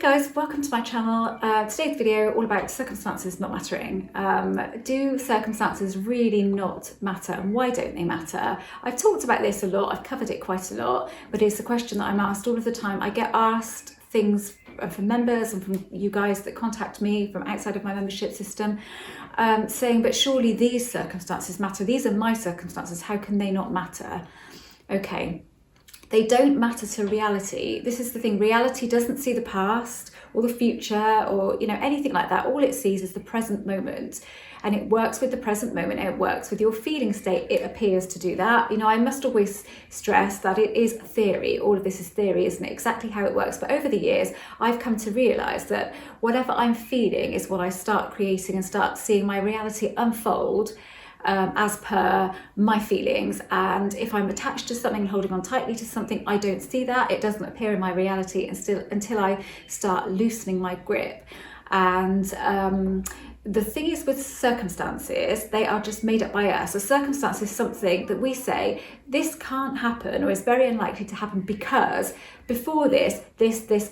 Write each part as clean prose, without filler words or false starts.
guys, welcome to my channel. Today's video all about circumstances not mattering. Do circumstances really not matter, and why don't they matter? I've talked about this a lot, I've covered it quite a lot, but it's a question that I'm asked all of the time. I get asked things from members and from you guys that contact me from outside of my membership system, saying, but surely these circumstances matter. These are my circumstances, how can they not matter? Okay. They don't matter to reality. This is the thing, reality doesn't see the past or the future or anything like that. All it sees is the present moment, and it works with the present moment. It works with your feeling state. It appears to do that. I must always stress that it is theory. All of this is theory, isn't it? Exactly how it works. But over the years, I've come to realize that whatever I'm feeling is what I start creating and start seeing my reality unfold as per my feelings. And if I'm attached to something, holding on tightly to something, I don't see that. It doesn't appear in my reality until I start loosening my grip. And the thing is with circumstances, they are just made up by us. A circumstance is something that we say, this can't happen or is very unlikely to happen because before this,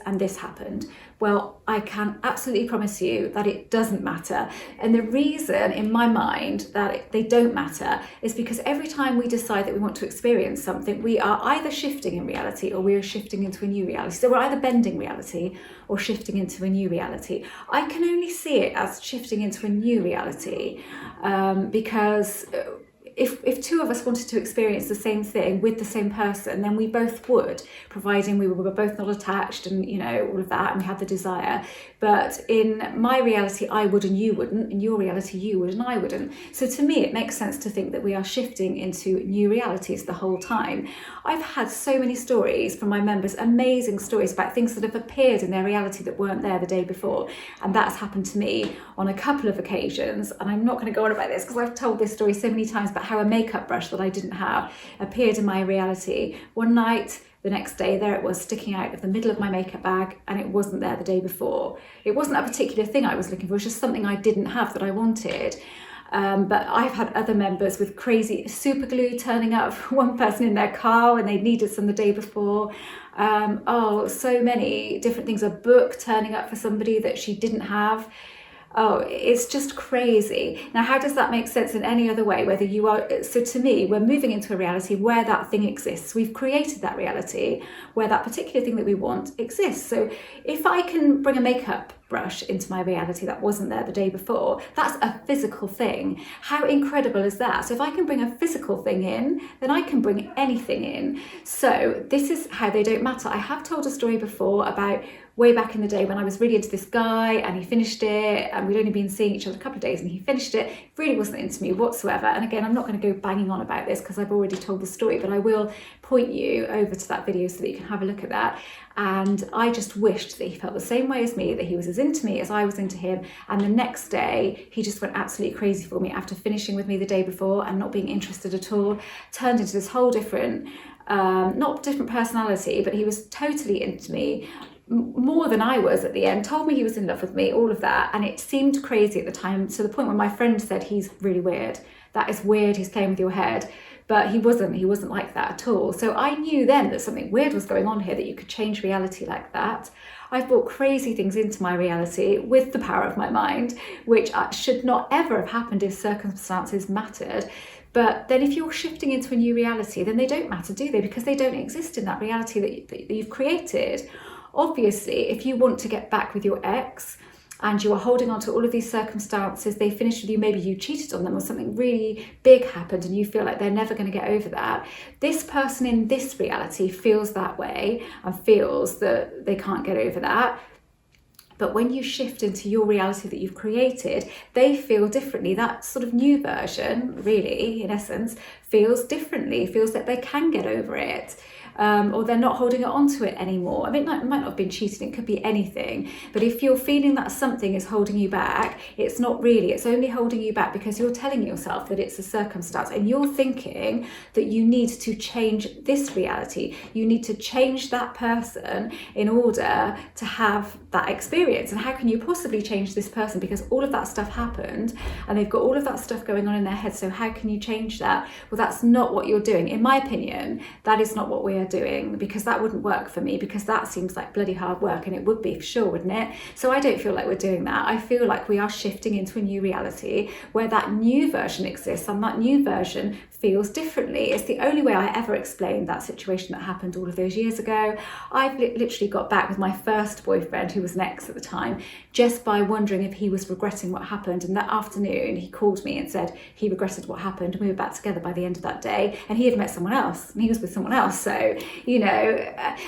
and this happened. Well, I can absolutely promise you that it doesn't matter. And the reason in my mind that they don't matter is because every time we decide that we want to experience something, we are either shifting in reality or we are shifting into a new reality. So we're either bending reality or shifting into a new reality. I can only see it as shifting into a new reality because if two of us wanted to experience the same thing with the same person, then we both would, providing we were both not attached and all of that, and we had the desire. But in my reality, I would and you wouldn't. In your reality, you would and I wouldn't. So to me, it makes sense to think that we are shifting into new realities the whole time. I've had so many stories from my members, amazing stories about things that have appeared in their reality that weren't there the day before. And that's happened to me on a couple of occasions. And I'm not going to go on about this because I've told this story so many times, but how a makeup brush that I didn't have appeared in my reality one night. The next day, there it was sticking out of the middle of my makeup bag, and it wasn't there the day before. It wasn't a particular thing I was looking for, it was just something I didn't have that I wanted. But I've had other members with crazy super glue turning up for one person in their car when they needed some the day before. So many different things. A book turning up for somebody that she didn't have. Oh, it's just crazy. Now, how does that make sense in any other way? Whether you are, so to me, we're moving into a reality where that thing exists. We've created that reality where that particular thing that we want exists. So if I can bring a makeup brush into my reality that wasn't there the day before, that's a physical thing. How incredible is that? So if I can bring a physical thing in, then I can bring anything in. So this is how they don't matter. I have told a story before about way back in the day when I was really into this guy and he finished it, and we'd only been seeing each other a couple of days and he finished it, really wasn't into me whatsoever. And again, I'm not going to go banging on about this because I've already told the story, but I will point you over to that video so that you can have a look at that. And I just wished that he felt the same way as me, that he was as into me as I was into him. And the next day, he just went absolutely crazy for me after finishing with me the day before and not being interested at all. Turned into this whole different, not different personality, but he was totally into me, more than I was at the end, told me he was in love with me, all of that. And it seemed crazy at the time, to the point where my friend said, he's really weird. That is weird, he's playing with your head. But he wasn't like that at all. So I knew then that something weird was going on here, that you could change reality like that. I've brought crazy things into my reality with the power of my mind, which should not ever have happened if circumstances mattered. But then if you're shifting into a new reality, then they don't matter, do they? Because they don't exist in that reality that you've created. Obviously, if you want to get back with your ex and you are holding on to all of these circumstances, they finished with you, maybe you cheated on them or something really big happened and you feel like they're never going to get over that. This person in this reality feels that way and feels that they can't get over that. But when you shift into your reality that you've created, they feel differently. That sort of new version, really, in essence, feels differently, feels that they can get over it. Or they're not holding it onto it anymore. I mean, it might not have been cheating, it could be anything. But if you're feeling that something is holding you back, it's not really, it's only holding you back because you're telling yourself that it's a circumstance and you're thinking that you need to change this reality. You need to change that person in order to have that experience. And how can you possibly change this person? Because all of that stuff happened and they've got all of that stuff going on in their head. So how can you change that? Well, that's not what you're doing. In my opinion, that is not what we are doing, because that wouldn't work for me, because that seems like bloody hard work, and it would be for sure, wouldn't it? So I don't feel like we're doing that. I feel like we are shifting into a new reality where that new version exists, and that new version feels differently. It's the only way I ever explained that situation that happened all of those years ago. I've literally got back with my first boyfriend, who was an ex at the time, just by wondering if he was regretting what happened. And that afternoon he called me and said he regretted what happened, and we were back together by the end of that day, and he had met someone else, and he was with someone else. So, you know,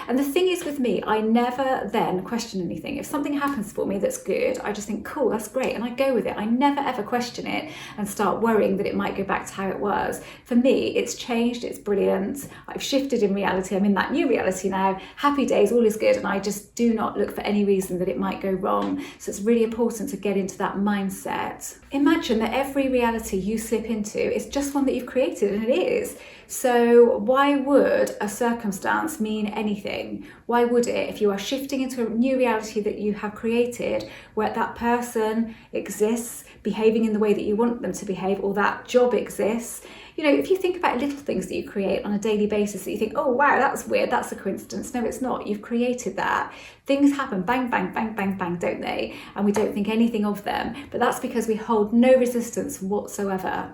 and the thing is with me, I never then question anything. If something happens for me that's good, I just think, cool, that's great, and I go with it. I never ever question it and start worrying that it might go back to how it was. For me, it's changed, it's brilliant. I've shifted in reality. I'm in that new reality now. Happy days, all is good, and I just do not look for any reason that it might go wrong. So it's really important to get into that mindset. Imagine that every reality you slip into is just one that you've created, and it is. So why would a circumstance mean anything? Why would it, if you are shifting into a new reality that you have created, where that person exists, behaving in the way that you want them to behave, or that job exists? You know, if you think about little things that you create on a daily basis that you think, oh wow, that's weird, that's a coincidence. No, it's not. You've created that. Things happen, bang, bang, bang, bang, bang, don't they? And we don't think anything of them. But that's because we hold no resistance whatsoever.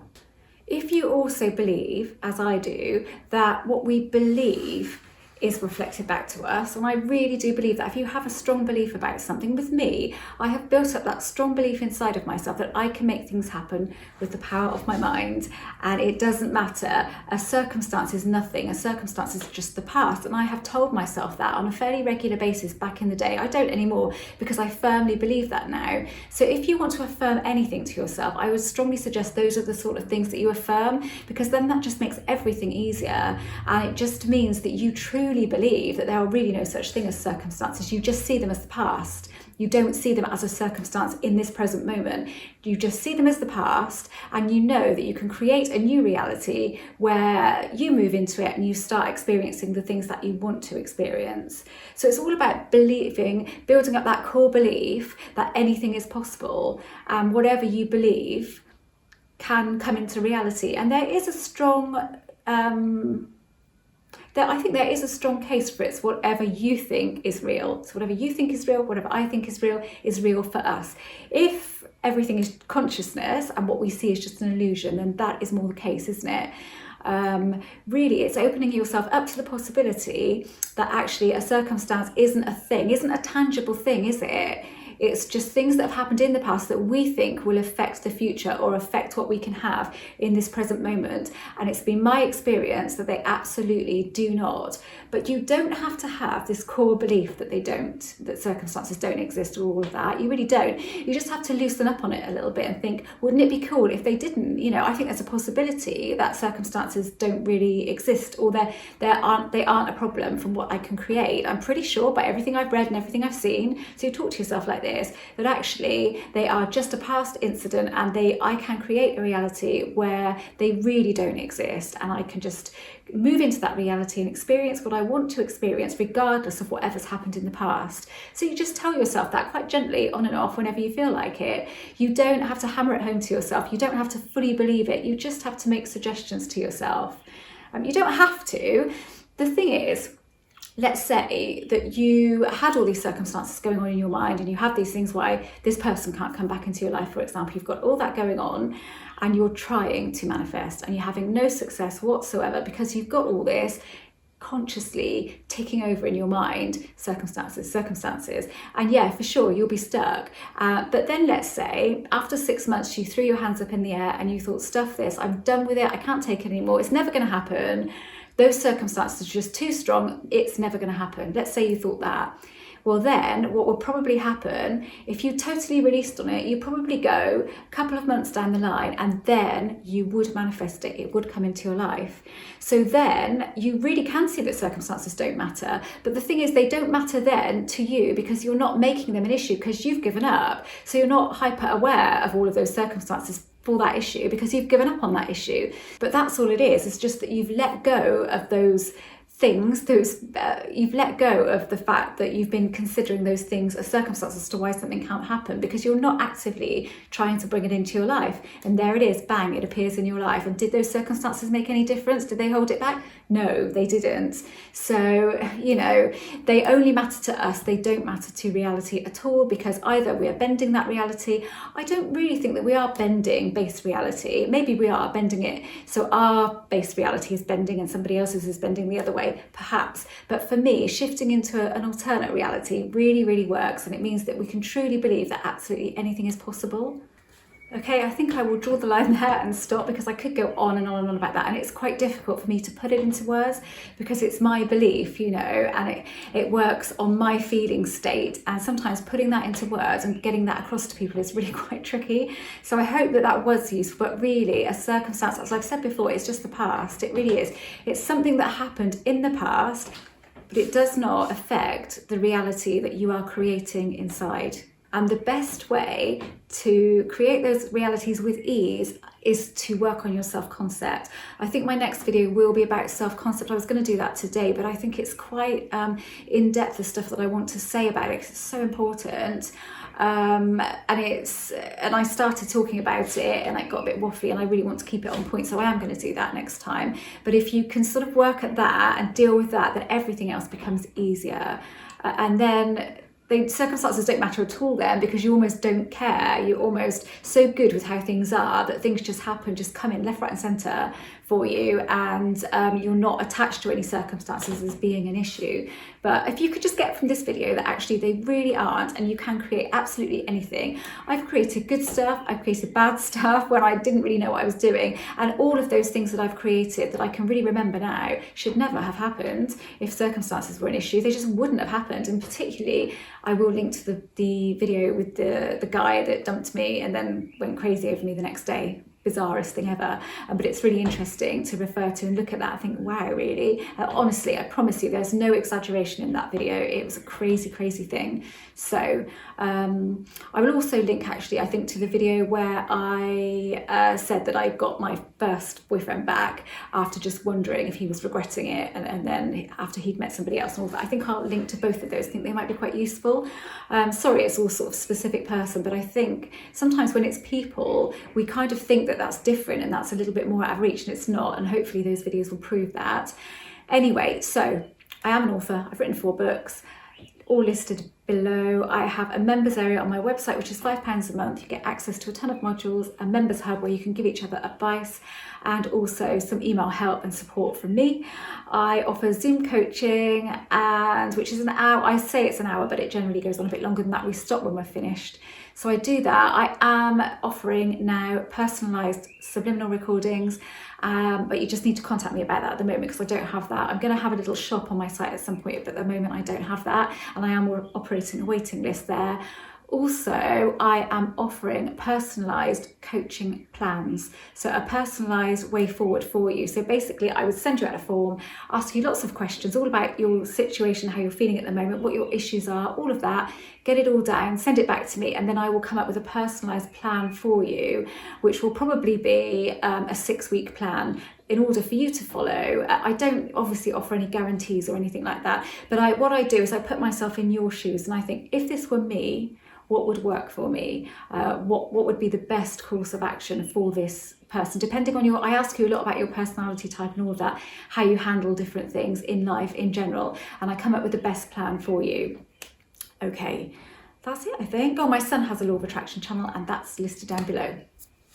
If you also believe, as I do, that what we believe is reflected back to us, and I really do believe that if you have a strong belief about something, with me, I have built up that strong belief inside of myself that I can make things happen with the power of my mind, and it doesn't matter. A circumstance is nothing. A circumstance is just the past, and I have told myself that on a fairly regular basis back in the day. I don't anymore, because I firmly believe that now. So if you want to affirm anything to yourself, I would strongly suggest those are the sort of things that you affirm, because then that just makes everything easier, and it just means that you truly believe that there are really no such thing as circumstances. You just see them as the past. You don't see them as a circumstance in this present moment. You just see them as the past, and you know that you can create a new reality where you move into it and you start experiencing the things that you want to experience. So it's all about believing, building up that core belief that anything is possible, and whatever you believe can come into reality. And there is a strong I think there is a strong case for it. It's whatever you think is real. So whatever you think is real, whatever I think is real for us. If everything is consciousness and what we see is just an illusion, then that is more the case, isn't it? Really, it's opening yourself up to the possibility that actually a circumstance isn't a thing, isn't a tangible thing, is it? It's just things that have happened in the past that we think will affect the future or affect what we can have in this present moment. And it's been my experience that they absolutely do not. But you don't have to have this core belief that that circumstances don't exist, or all of that. You really don't. You just have to loosen up on it a little bit and think, wouldn't it be cool if they didn't? You know, I think there's a possibility that circumstances don't really exist, or they aren't a problem from what I can create. I'm pretty sure by everything I've read and everything I've seen, so you talk to yourself like this, that actually they are just a past incident, and I can create a reality where they really don't exist, and I can just move into that reality and experience what I want to experience regardless of whatever's happened in the past. So you just tell yourself that quite gently on and off whenever you feel like it. You don't have to hammer it home to yourself. You don't have to fully believe it. You just have to make suggestions to yourself. You don't have to. The thing is, let's say that you had all these circumstances going on in your mind, and you have these things why this person can't come back into your life, for example. You've got all that going on, and you're trying to manifest, and you're having no success whatsoever because you've got all this consciously ticking over in your mind, circumstances. And yeah, for sure, you'll be stuck. But then let's say after 6 months, you threw your hands up in the air and you thought, stuff this, I'm done with it. I can't take it anymore. It's never going to happen. Those circumstances are just too strong. It's never going to happen. Let's say you thought that. Well, then what will probably happen, if you totally released on it, you probably go a couple of months down the line, and then you would manifest it. It would come into your life. So then you really can see that circumstances don't matter. But the thing is, they don't matter then to you because you're not making them an issue, because you've given up. So you're not hyper aware of all of those circumstances for that issue because you've given up on that issue. But that's all it is. It's just that you've let go of those things, you've let go of the fact that you've been considering those things as circumstances as to why something can't happen, because you're not actively trying to bring it into your life. And there it is, bang, it appears in your life. And did those circumstances make any difference? Did they hold it back? No, they didn't. So, they only matter to us. They don't matter to reality at all, because either we are bending that reality. I don't really think that we are bending base reality. Maybe we are bending it so our base reality is bending and somebody else's is bending the other way, perhaps. But for me, shifting into an alternate reality really, really works, and it means that we can truly believe that absolutely anything is possible. Okay, I think I will draw the line there and stop, because I could go on and on and on about that, and it's quite difficult for me to put it into words because it's my belief, and it works on my feeling state, and sometimes putting that into words and getting that across to people is really quite tricky. So I hope that was useful, but really a circumstance, as I've said before, it's just the past. It really is. It's something that happened in the past, but it does not affect the reality that you are creating inside. And the best way to create those realities with ease is to work on your self-concept. I think my next video will be about self-concept. I was going to do that today, but I think it's quite in-depth, the stuff that I want to say about it, because it's so important. And I started talking about it and it got a bit waffly, and I really want to keep it on point, so I am going to do that next time. But if you can sort of work at that and deal with that, then everything else becomes easier. And then the circumstances don't matter at all then, because you almost don't care. You're almost so good with how things are that things just happen, just come in left, right and centre for you, and you're not attached to any circumstances as being an issue. But if you could just get from this video that actually they really aren't, and you can create absolutely anything. I've created good stuff, I've created bad stuff when I didn't really know what I was doing, and all of those things that I've created that I can really remember now should never have happened if circumstances were an issue. They just wouldn't have happened. And particularly, I will link to the video with the guy that dumped me and then went crazy over me the next day. Bizarrest thing ever, but it's really interesting to refer to and look at that. I think, wow, really, honestly, I promise you there's no exaggeration in that video. It was a crazy thing. So I will also link, actually, I think, to the video where I said that I got my first boyfriend back after just wondering if he was regretting it, and then after he'd met somebody else and all that. I think I'll link to both of those. I think they might be quite useful. Sorry, it's all sort of specific person, but I think sometimes when it's people, we kind of think that that's different and that's a little bit more out of reach, and it's not, and hopefully those videos will prove that. Anyway, so I am an author. I've written 4 books, all listed below. I have a members area on my website, which is £5 a month. You get access to a ton of modules, a members hub where you can give each other advice, and also some email help and support from me. I offer Zoom coaching, and which is an hour. I say it's an hour, but it generally goes on a bit longer than that. We stop when we're finished. So I do that. I am offering now personalised subliminal recordings, but you just need to contact me about that at the moment, because I don't have that. I'm going to have a little shop on my site at some point, but at the moment I don't have that, and I am operating a waiting list there. Also, I am offering personalised coaching plans, so a personalised way forward for you. So basically, I would send you out a form, ask you lots of questions all about your situation, how you're feeling at the moment, what your issues are, all of that, get it all down, send it back to me, and then I will come up with a personalised plan for you, which will probably be a 6-week plan in order for you to follow. I don't obviously offer any guarantees or anything like that, but what I do is I put myself in your shoes, and I think, if this were me, what would work for me? What would be the best course of action for this person? Depending on I ask you a lot about your personality type and all of that, how you handle different things in life in general, and I come up with the best plan for you. Okay, that's it, I think. Oh, my son has a Law of Attraction channel, and that's listed down below.